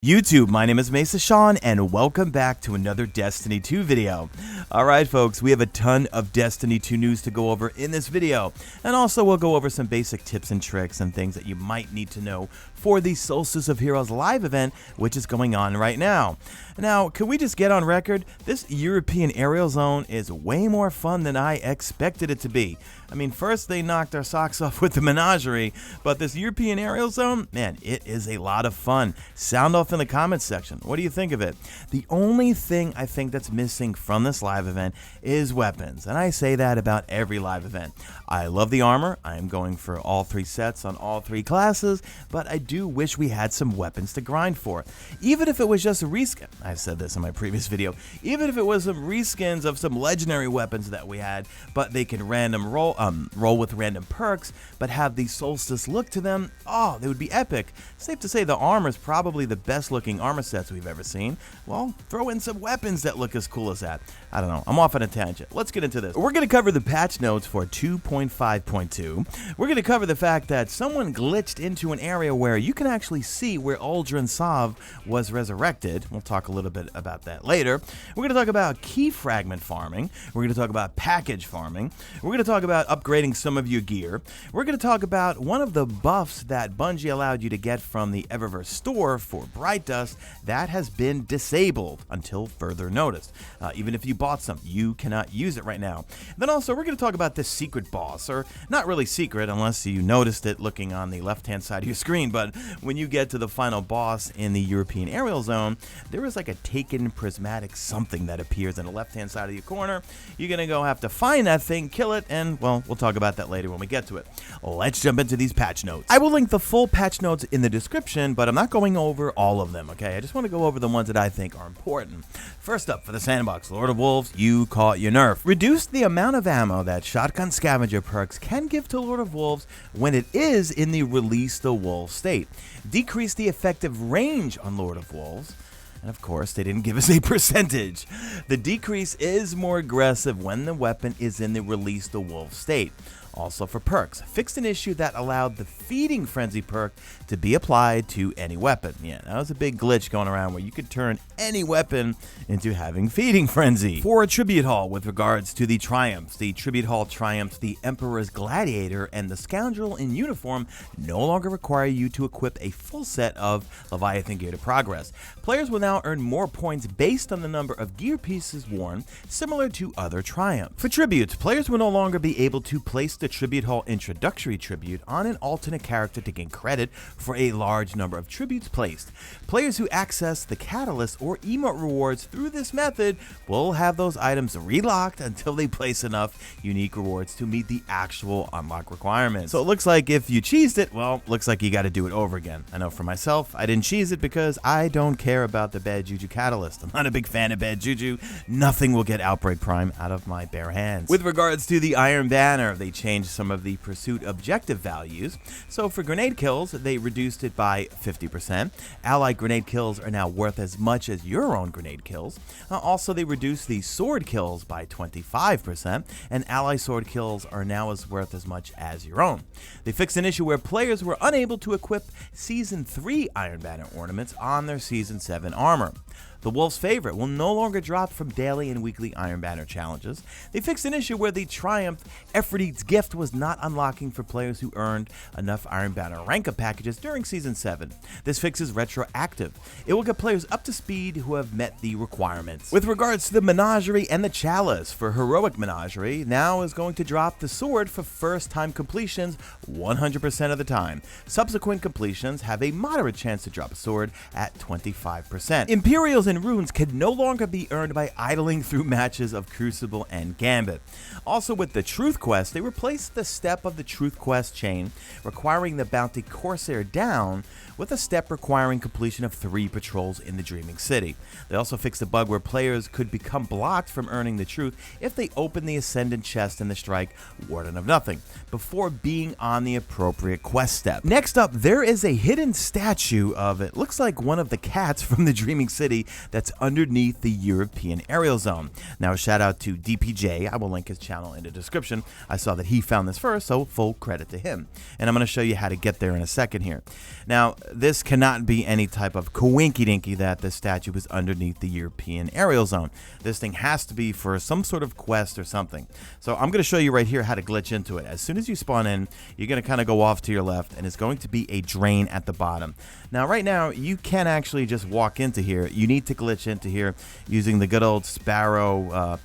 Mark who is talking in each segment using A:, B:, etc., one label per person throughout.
A: YouTube, my name is Mesa Sean, and welcome back to another Destiny 2 video. Alright folks, we have a ton of Destiny 2 news to go over in this video, and also we'll go over some basic tips and tricks and things that you might need to know for the Solstice of Heroes live event, which is going on right now. Now, can we just get on record? This European aerial zone is way more fun than I expected it to be. I mean, first they knocked our socks off with the menagerie, but this European aerial zone, man, it is a lot of fun. Sound off in the comments section. What do you think of it? The only thing I think that's missing from this live event is weapons, and I say that about every live event. I love the armor. I am going for all three sets on all three classes, but I do wish we had some weapons to grind for. Even if it was just a reskin, I said this in my previous video, even if it was some reskins of some legendary weapons that we had, but they can random roll with random perks, but have the Solstice look to them, oh, they would be epic. Safe to say the armor is probably the best looking armor sets we've ever seen. Well, throw in some weapons that look as cool as that. I don't know, I'm off on a tangent. Let's get into this. We're going to cover the patch notes for 2.5.2. We're going to cover the fact that someone glitched into an area where you can actually see where Uldren Sov was resurrected. We'll talk a little bit about that later. We're going to talk about key fragment farming. We're going to talk about package farming. We're going to talk about upgrading some of your gear. We're going to talk about one of the buffs that Bungie allowed you to get from the Eververse store for Bright Dust that has been disabled until further notice. Even if you bought some, you cannot use it right now. Then also, we're going to talk about this secret boss, or not really secret unless you noticed it looking on the left-hand side of your screen, but when you get to the final boss in the European aerial zone, there is like a taken prismatic something that appears on the left-hand side of your corner. You're going to go have to find that thing, kill it, and, well, we'll talk about that later when we get to it. Let's jump into these patch notes. I will link the full patch notes in the description, but I'm not going over all of them, okay? I just want to go over the ones that I think are important. First up, for the sandbox, Lord of Wolves, you caught your nerf. Reduce the amount of ammo that shotgun scavenger perks can give to Lord of Wolves when it is in the release the wolf state. Decrease the effective range on Lord of Wolves. And of course, they didn't give us a percentage. The decrease is more aggressive when the weapon is in the release the wolf state. Also for perks, fixed an issue that allowed the Feeding Frenzy perk to be applied to any weapon. Yeah, that was a big glitch going around where you could turn any weapon into having Feeding Frenzy. For a Tribute Hall with regards to the Triumphs, the Tribute Hall Triumphs, the Emperor's Gladiator, and the Scoundrel in uniform no longer require you to equip a full set of Leviathan gear to progress. Players will now earn more points based on the number of gear pieces worn, similar to other Triumphs. For Tributes, players will no longer be able to place the Tribute Hall introductory tribute on an alternate character to gain credit for a large number of tributes placed. Players who access the Catalyst or emote rewards through this method will have those items relocked until they place enough unique rewards to meet the actual unlock requirements. So it looks like if you cheesed it, well, looks like you got to do it over again. I know for myself, I didn't cheese it because I don't care about the bad juju Catalyst. I'm not a big fan of bad juju. Nothing will get Outbreak Prime out of my bare hands. With regards to the Iron Banner, they changed some of the pursuit objective values. So for grenade kills, they reduced it by 50%. Allied grenade kills are now worth as much as your own grenade kills. Also, they reduced the sword kills by 25%, and ally sword kills are now worth as much as your own. They fixed an issue where players were unable to equip Season 3 Iron Banner ornaments on their Season 7 armor. The Wolf's Favorite will no longer drop from daily and weekly Iron Banner challenges. They fixed an issue where the Triumph Ephrodite's Gift was not unlocking for players who earned enough Iron Banner rank-up packages during Season 7. This fix is retroactive. It will get players up to speed who have met the requirements. With regards to the Menagerie and the Chalice, for Heroic Menagerie, now is going to drop the sword for first-time completions 100% of the time. Subsequent completions have a moderate chance to drop a sword at 25%. Imperials and runes can no longer be earned by idling through matches of Crucible and Gambit. Also with the Truth Quest, they replaced the step of the Truth Quest chain requiring the bounty Corsair down with a step requiring completion of 3 patrols in the Dreaming City. They also fixed a bug where players could become blocked from earning the truth if they open the Ascendant chest in the Strike Warden of Nothing before being on the appropriate quest step. Next up, there is a hidden statue of, it looks like one of the cats from the Dreaming City that's underneath the European aerial zone. Now, shout out to DPJ. I will link his channel in the description. I saw that he he found this first, so full credit to him. And I'm going to show you how to get there in a second here. Now, this cannot be any type of coinky-dinky that the statue is underneath the European aerial zone. This thing has to be for some sort of quest or something. So I'm going to show you right here how to glitch into it. As soon as you spawn in, you're going to kind of go off to your left, and it's going to be a drain at the bottom. Now, right now, you can't actually just walk into here. You need to glitch into here using the good old Sparrow.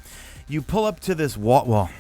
A: You pull up to this wall. Well,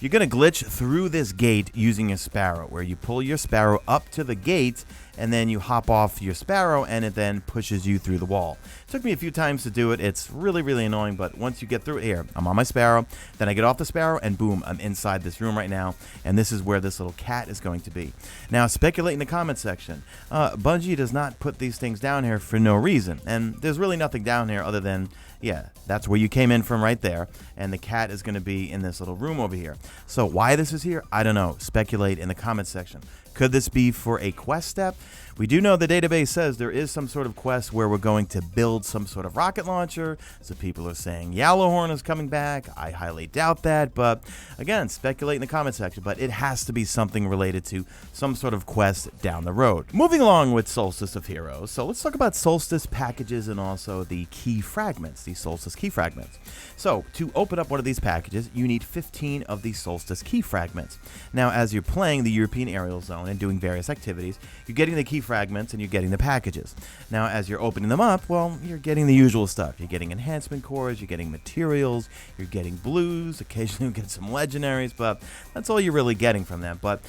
A: you're going to glitch through this gate using a Sparrow, where you pull your Sparrow up to the gate, and then you hop off your Sparrow, and it then pushes you through the wall. It took me a few times to do it. It's really, really annoying, but once you get through it, here, I'm on my Sparrow, then I get off the Sparrow, and boom, I'm inside this room right now, and this is where this little cat is going to be. Now, speculate in the comment section. Bungie does not put these things down here for no reason, and there's really nothing down here other than, yeah, that's where you came in from right there, and the cat is going to be in this little room over here. So why this is here, I don't know. Speculate in the comment section. Could this be for a quest step? We do know the database says there is some sort of quest where we're going to build some sort of rocket launcher. So people are saying Yellowhorn is coming back. I highly doubt that, but again, speculate in the comment section. But it has to be something related to some sort of quest down the road. Moving along with Solstice of Heroes, so let's talk about Solstice Packages and also the key fragments, the Solstice key fragments. So to open up one of these packages, you need 15 of these Solstice key fragments. Now, as you're playing the European aerial zone and doing various activities, you're getting the key fragments and you're getting the packages. Now, as you're opening them up, well, you're getting the usual stuff. You're getting enhancement cores, you're getting materials, you're getting blues, occasionally you get some legendaries, but that's all you're really getting from them. But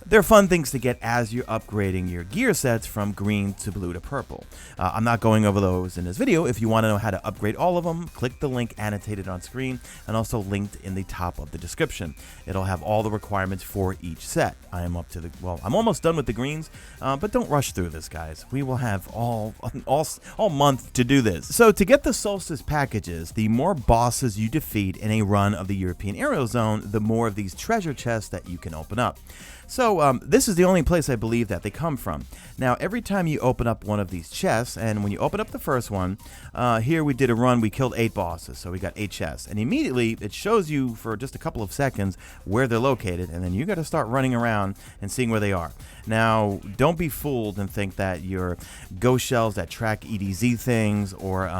A: they're fun things to get as you're upgrading your gear sets from green to blue to purple. I'm not going over those in this video. If you want to know how to upgrade all of them, click the link annotated on screen and also linked in the top of the description. It'll have all the requirements for each set. I am up to the, well, I'm almost done with the greens, but don't rush through this, guys. We will have all month to do this. So to get the Solstice packages, the more bosses you defeat in a run of the European aerial zone, the more of these treasure chests that you can open up. So this is the only place I believe that they come from. Now, every time you open up one of these chests, and when you open up the first one, here we did a run, we killed 8 bosses, so we got 8 chests. And immediately, it shows you for just a couple of seconds where they're located, and then you got to start running around and seeing where they are. Now, don't be fooled and think that your ghost shells that track EDZ things, or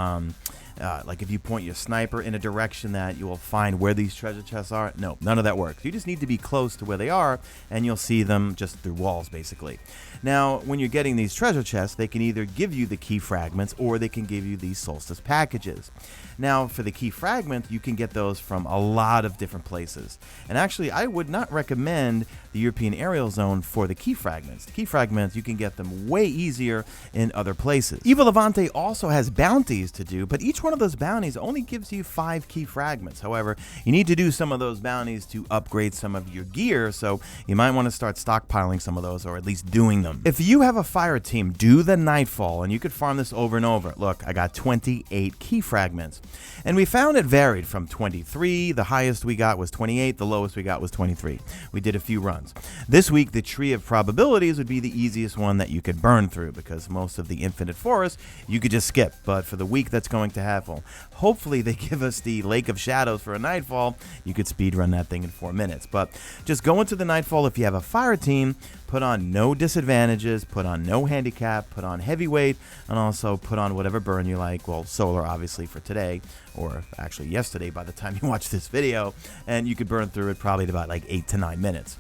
A: like if you point your sniper in a direction that you will find where these treasure chests are. No, none of that works. You just need to be close to where they are, and you'll see them just through walls, basically. Now, when you're getting these treasure chests, they can either give you the key fragments, or they can give you these Solstice packages. Now, for the key fragment, you can get those from a lot of different places. And actually, I would not recommend the European aerial zone for the key fragments. The key fragments, you can get them way easier in other places. Evil Levante also has bounties to do, but each one of those bounties only gives you 5 key fragments. However, you need to do some of those bounties to upgrade some of your gear, so you might want to start stockpiling some of those, or at least doing them. If you have a fire team, do the Nightfall, and you could farm this over and over. Look, I got 28 key fragments. And we found it varied from 23, the highest we got was 28, the lowest we got was 23. We did a few runs. This week, the Tree of Probabilities would be the easiest one that you could burn through, because most of the Infinite Forest, you could just skip. But for the week that's going to have, well, hopefully they give us the Lake of Shadows for a Nightfall, you could speedrun that thing in 4 minutes. But just go into the Nightfall if you have a fire team, put on no disadvantages, put on no handicap, put on heavyweight, and also put on whatever burn you like. Well, solar, obviously, for today, or actually yesterday by the time you watch this video, and you could burn through it probably in about like 8 to 9 minutes.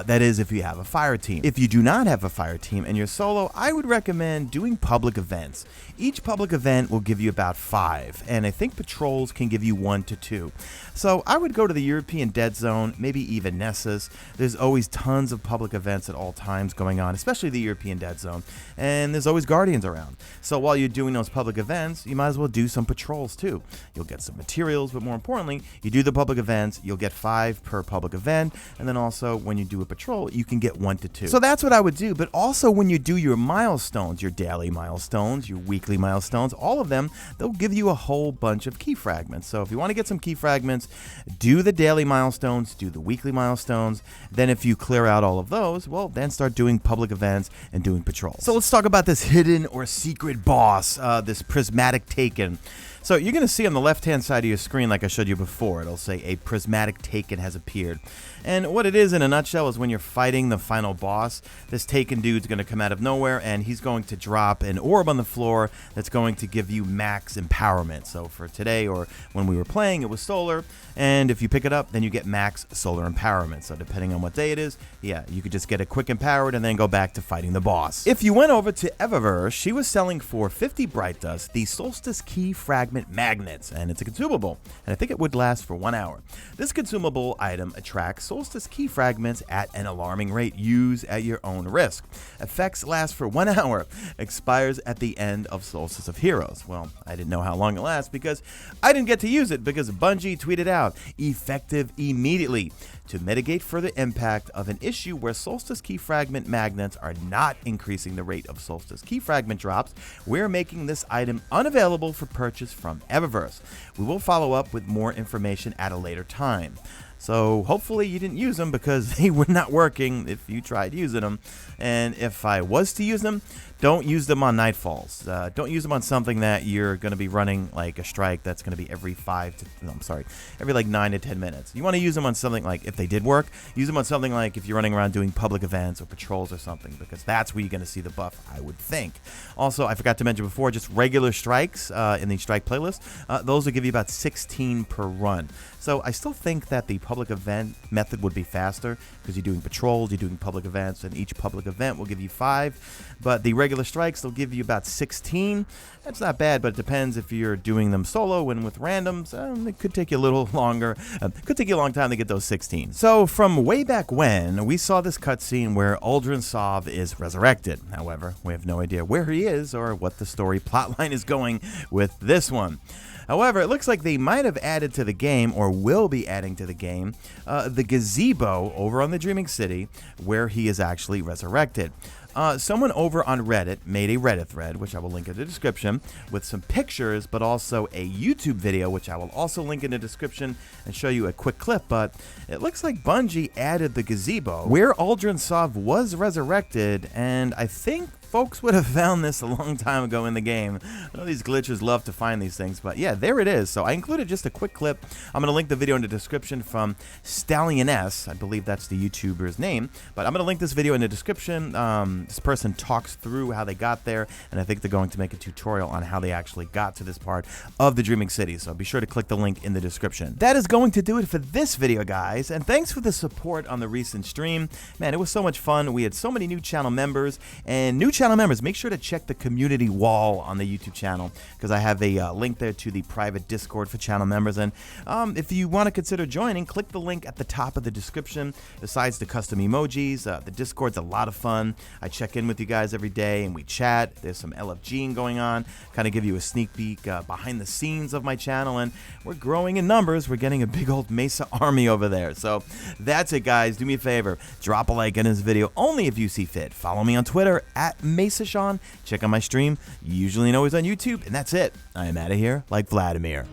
A: That is if you have a fire team. If you do not have a fire team and you're solo, I would recommend doing public events. Each public event will give you about 5, and I think patrols can give you 1 to 2. So I would go to the European Dead Zone, maybe even Nessus. There's always tons of public events at all times going on, especially the European Dead Zone, and there's always Guardians around. So while you're doing those public events, you might as well do some patrols too. You'll get some materials, but more importantly, you do the public events, you'll get 5 per public event, and then also when you do a patrol, you can get 1 to 2. So that's what I would do, but also when you do your milestones, your daily milestones, your weekly milestones, all of them, they'll give you a whole bunch of key fragments. So if you want to get some key fragments, do the daily milestones, do the weekly milestones, then if you clear out all of those, well, then and start doing public events and doing patrols. So let's talk about this hidden or secret boss, this prismatic taken. So you're going to see on the left-hand side of your screen, like I showed you before, it'll say a prismatic taken has appeared. And what it is in a nutshell is when you're fighting the final boss, this taken dude's going to come out of nowhere and he's going to drop an orb on the floor that's going to give you max empowerment. So for today or when we were playing, it was solar, and if you pick it up, then you get max solar empowerment. So depending on what day it is, yeah, you could just get it quick empowered and then go back to fighting the boss. If you went over to Eververse, she was selling for 50 Bright Dust the Solstice Key Fragment Magnets, and it's a consumable, and I think it would last for 1 hour. This consumable item attracts Solstice Key Fragments at an alarming rate. Use at your own risk. Effects last for 1 hour. Expires at the end of Solstice of Heroes. Well, I didn't know how long it lasts because I didn't get to use it because Bungie tweeted out, effective immediately. To mitigate further impact of an issue where Solstice Key Fragment Magnets are not increasing the rate of Solstice Key Fragment drops, we're making this item unavailable for purchase from Eververse. We will follow up with more information at a later time. So hopefully you didn't use them because they were not working if you tried using them. And if I was to use them, don't use them on Nightfalls. Don't use them on something that you're going to be running like a strike that's going to be every like 9 to 10 minutes. You want to use them on something like, if they did work, use them on something like if you're running around doing public events or patrols or something, because that's where you're going to see the buff, I would think. Also, I forgot to mention before, just regular strikes in the strike playlist, those will give you about 16 per run. So I still think that the public event method would be faster because you're doing patrols, you're doing public events, and each public event will give you 5. But the regular strikes, they'll give you about 16. That's not bad, but it depends if you're doing them solo and with randoms. It could take you a little longer. Could take you a long time to get those 16. So from way back when, we saw this cutscene where Uldren Sov is resurrected. However, we have no idea where he is or what the story plotline is going with this one. However, it looks like they might have added to the game, or will be adding to the game, the gazebo over on the Dreaming City, where he is actually resurrected. Someone over on Reddit made a Reddit thread, which I will link in the description, with some pictures, but also a YouTube video, which I will also link in the description and show you a quick clip. But it looks like Bungie added the gazebo where Uldren Sov was resurrected, and I think folks would have found this a long time ago in the game. I know these glitchers love to find these things, but yeah, there it is. So I included just a quick clip. I'm going to link the video in the description from Stallioness. I believe that's the YouTuber's name, but I'm going to link this video in the description. This person talks through how they got there, and I think they're going to make a tutorial on how they actually got to this part of the Dreaming City, so be sure to click the link in the description. That is going to do it for this video, guys, and thanks for the support on the recent stream. Man, it was so much fun. We had so many new channel members, and new channel members, make sure to check the community wall on the YouTube channel, because I have a link there to the private Discord for channel members, and if you want to consider joining, click the link at the top of the description. Besides the custom emojis, the Discord's a lot of fun. I check in with you guys every day and we chat. There's some LFGing going on, kind of give you a sneak peek behind the scenes of my channel, and we're growing in numbers. We're getting a big old Mesa army over there. So that's it, guys. Do me a favor, drop a like on this video only if you see fit. Follow me on Twitter at Mesa Sean. Check out my stream, usually and always on YouTube, and that's it. I am out of here like Vladimir.